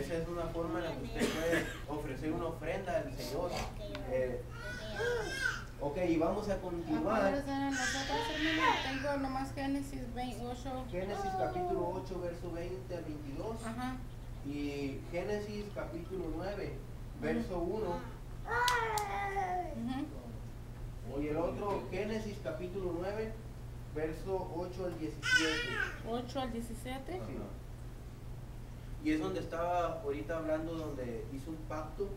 Esa es una forma en la que usted puede ofrecer una ofrenda al Señor. Ok, y vamos a continuar. Nosotros, hermano, tengo nomás Génesis 8. Génesis capítulo 8, verso 20 al 22. Ajá. Y Génesis capítulo 9, verso 1. Y el otro, Génesis capítulo 9, verso 8 al 17. 8 al 17. Sí. Y es donde estaba ahorita hablando, donde hizo un pacto,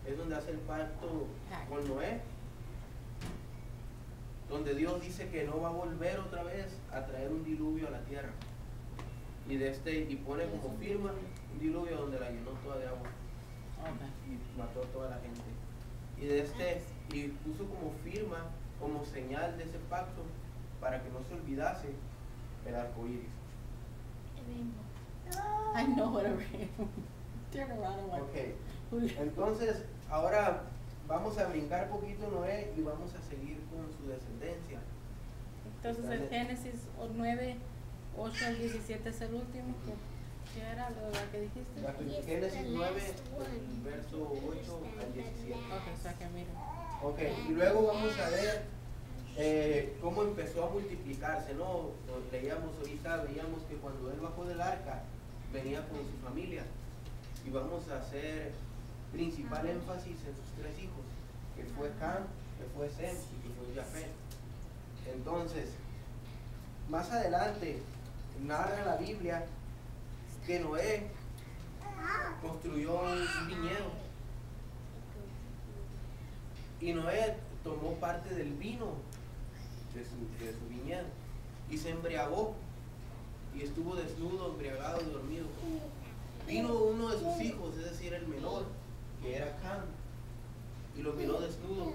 es donde hace el pacto con Noé, donde Dios dice que no va a volver otra vez a traer un diluvio a la tierra. Y pone como firma un diluvio donde la llenó toda de agua. Y mató a toda la gente. Y puso como firma, como señal de ese pacto, para que no se olvidase el arco iris. I know what a rainbow. Turn around and Ok, entonces ahora vamos a brincar poquito Noé y vamos a seguir con su descendencia. Entonces el Génesis 9, 8 al 17 es el último. ¿Qué era lo que dijiste? Génesis 9, verso 8 al 17. Ok, saque, mira. Ok, y luego vamos a ver cómo empezó a multiplicarse, ¿no? Leíamos ahorita, veíamos que cuando él bajó del arca, venía con su familia. Y vamos a hacer principal énfasis en sus tres hijos, que fue Cam, que fue Sem y que fue Jafet. Entonces, más adelante, narra la Biblia que Noé construyó un viñedo. Y Noé tomó parte del vino de su viñedo y se embriagó y estuvo desnudo, embriagado y dormido. Vino uno de sus hijos, es decir, el menor, que era Cam, y lo miró desnudo.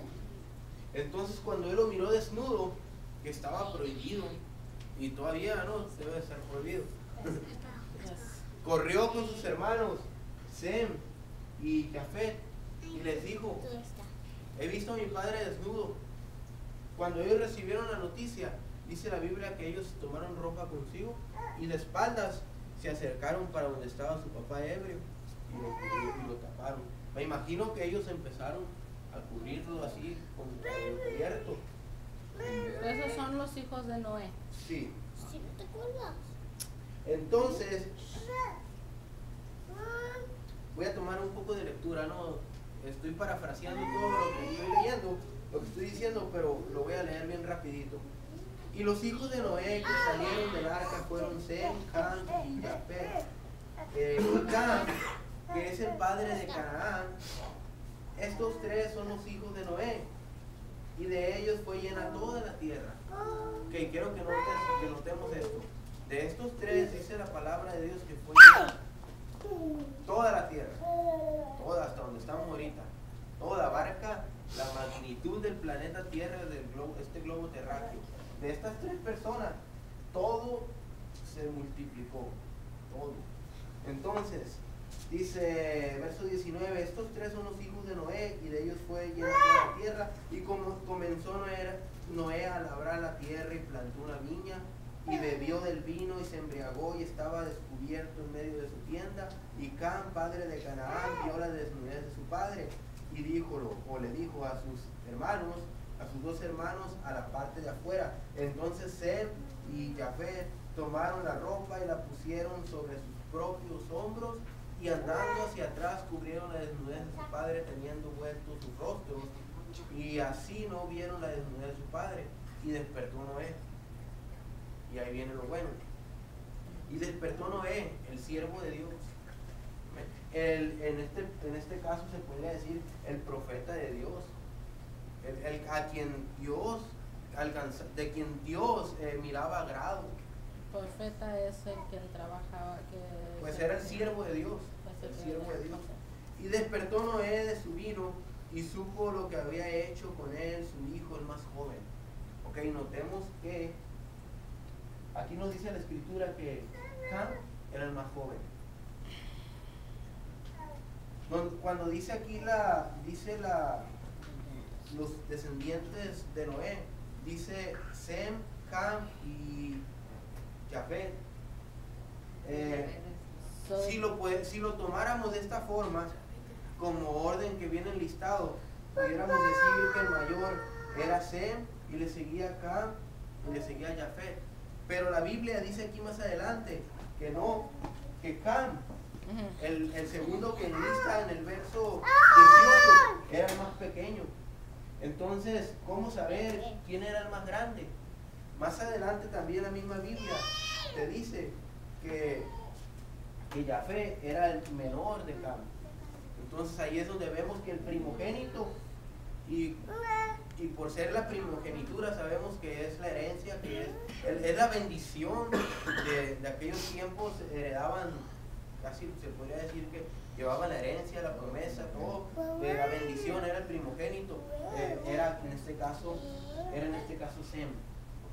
Entonces cuando él lo miró desnudo, que estaba prohibido, y todavía no, debe de ser prohibido, corrió con sus hermanos Sem y Jafet y les dijo: he visto a mi padre desnudo. Cuando ellos recibieron la noticia, dice la Biblia que ellos tomaron ropa consigo y de espaldas se acercaron para donde estaba su papá ebrio y lo taparon. Me imagino que ellos empezaron a cubrirlo así con el cubierto. Esos son los hijos de Noé. Sí. ¿Sí no te acuerdas? Entonces, voy a tomar un poco de lectura, ¿no? Estoy parafraseando todo lo que estoy leyendo, lo que estoy diciendo, pero lo voy a leer bien rapidito. Y los hijos de Noé que salieron del arca fueron Sem, Cam y Jafet. Cam, que es el padre de Canaán, estos tres son los hijos de Noé, y de ellos fue llena toda la tierra. Ok, quiero que notemos esto. De estos tres dice la palabra de Dios que fue llena toda la tierra, toda, hasta donde estamos ahorita, toda, abarca la magnitud del planeta Tierra, del globo, este globo terráqueo. De estas tres personas, todo se multiplicó, todo. Entonces, dice, verso 19, estos tres son los hijos de Noé, y de ellos fue llena toda la tierra, y como comenzó Noé a labrar la tierra y plantó una viña, y bebió del vino y se embriagó y estaba descubierto en medio de su tienda, y Cam, padre de Canaán, vio la desnudez de su padre, y le dijo a sus hermanos, a sus dos hermanos, a la parte de afuera. Entonces Sem y Jafet tomaron la ropa y la pusieron sobre sus propios hombros, y andando hacia atrás cubrieron la desnudez de su padre, teniendo vueltos sus rostros, y así no vieron la desnudez de su padre. Y despertó Noé. Y ahí viene lo bueno. Y despertó Noé, el siervo de Dios. En este caso se podría decir el profeta de Dios, a quien Dios de quien Dios miraba agrado. Profeta es el que trabajaba. Pues era el siervo de Dios, el siervo de Dios. Y despertó Noé de su vino y supo lo que había hecho con él su hijo el más joven. Ok, notemos que aquí nos dice la escritura que Cam era el más joven. Cuando dice aquí los descendientes de Noé, dice Sem, Cam y Jafet. Si si lo tomáramos de esta forma, como orden que viene enlistado, pudiéramos decir que el mayor era Sem, y le seguía Cam, y le seguía Jafet. Pero la Biblia dice aquí más adelante que no, que Cam, el segundo que enlista en el verso 18, era el más pequeño. Entonces, ¿cómo saber quién era el más grande? Más adelante también la misma Biblia te dice que Jafet era el menor de Cam. Entonces ahí es donde vemos que el primogénito, y por ser la primogenitura sabemos que es la herencia, que es la bendición de aquellos tiempos, heredaban, casi se podría decir que llevaban la herencia, la promesa, todo, la bendición era el primogénito, era en este caso Sem,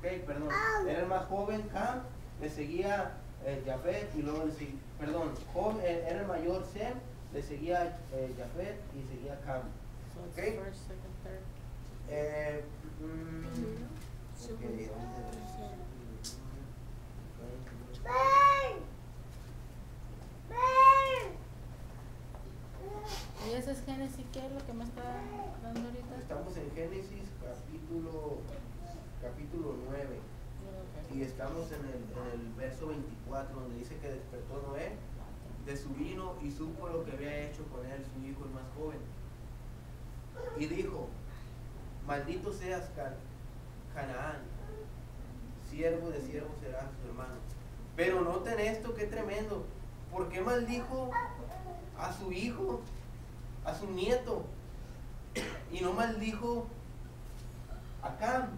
perdón, era el más joven Cam, le seguía Jafet, y luego era el mayor Sem, le seguía Jafet y seguía Cam. Okay. First, second, third. ¿Y ese es Génesis qué es lo que me está dando ahorita? Estamos en Génesis capítulo 9. Okay. Y estamos en el verso 24, donde dice que despertó Noé de su vino y supo lo que había hecho con él su hijo el más joven. Y dijo: maldito seas Canaán, siervo de siervo será su hermano. Pero noten esto, qué tremendo. ¿Por qué maldijo a su hijo, a su nieto, y no maldijo a Cam?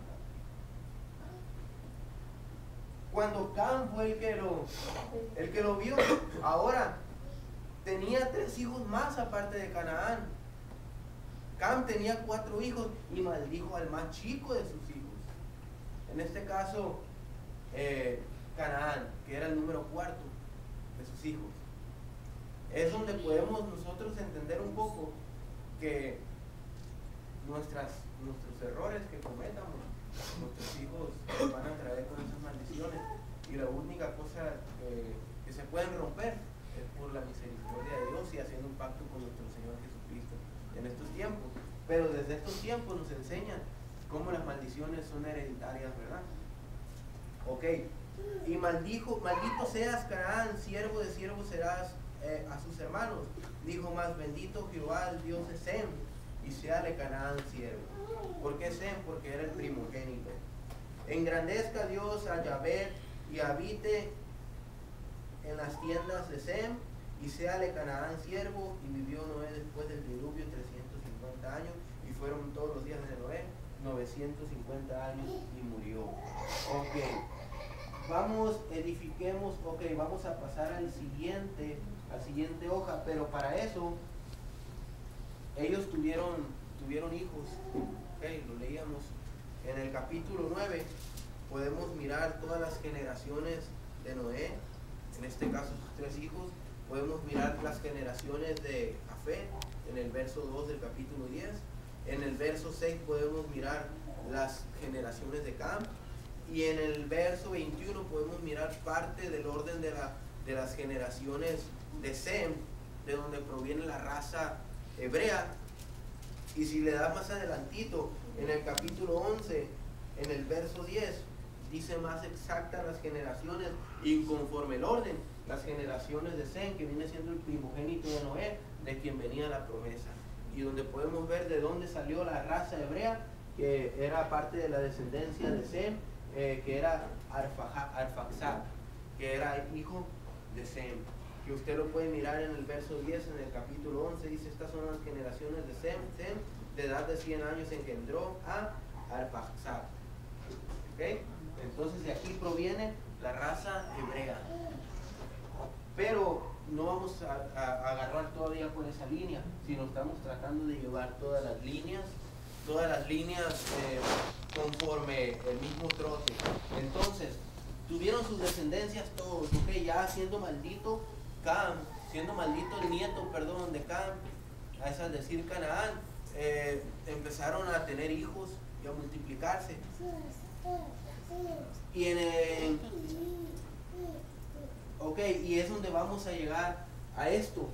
Cuando Cam fue el que lo vio, ahora tenía 3 hijos más aparte de Canaán. Cam tenía 4 hijos y maldijo al más chico de sus hijos. En este caso, Canaán, que era el número 4 de sus hijos. Es donde podemos nosotros entender un poco que nuestros errores que cometamos, nuestros hijos van a traer con esas maldiciones, y la única cosa que se pueden romper es por la misericordia de Dios y haciendo un pacto con nuestro Señor Jesucristo en estos tiempos. Pero desde estos tiempos nos enseñan cómo las maldiciones son hereditarias, ¿verdad? Y maldito seas Canaán, siervo de siervo serás a sus hermanos. Dijo más: bendito Jehová, el Dios de Sem, y séale Canaán siervo. ¿Por qué Sem? Porque era el primogénito. Engrandezca Dios a Jafet y habite en las tiendas de Sem, y séale Canaán siervo. Y vivió Noé después del diluvio 350 años, y fueron todos los días de Noé 950 años, y murió. Edifiquemos, vamos a pasar al siguiente hoja, pero para eso ellos tuvieron hijos. Lo leíamos en el capítulo 9. Podemos mirar todas las generaciones de Noé, en este caso sus 3 hijos. Podemos mirar las generaciones de Jafet en el verso 2 del capítulo 10. En el verso 6 podemos mirar las generaciones de Cam, y en el verso 21 podemos mirar parte del orden de las generaciones de Sem, de donde proviene la raza hebrea. Y si le das más adelantito, en el capítulo 11, en el verso 10, dice más exactas las generaciones, y conforme el orden, las generaciones de Sem, que viene siendo el primogénito de Noé, de quien venía la promesa. Y donde podemos ver de dónde salió la raza hebrea, que era parte de la descendencia de Sem, que era Arfaxad, que era hijo de Sem, que usted lo puede mirar en el verso 10, en el capítulo 11, dice: estas son las generaciones de Sem, de edad de 100 años engendró a Arfaxad. Entonces de aquí proviene la raza hebrea. Pero no vamos a agarrar todavía por esa línea, sino estamos tratando de llevar todas las líneas conforme el mismo trote. Entonces, tuvieron sus descendencias todos, ya siendo maldito Cam, siendo maldito el nieto, de Cam, a eso al decir Canaán, empezaron a tener hijos y a multiplicarse. Y y es donde vamos a llegar a esto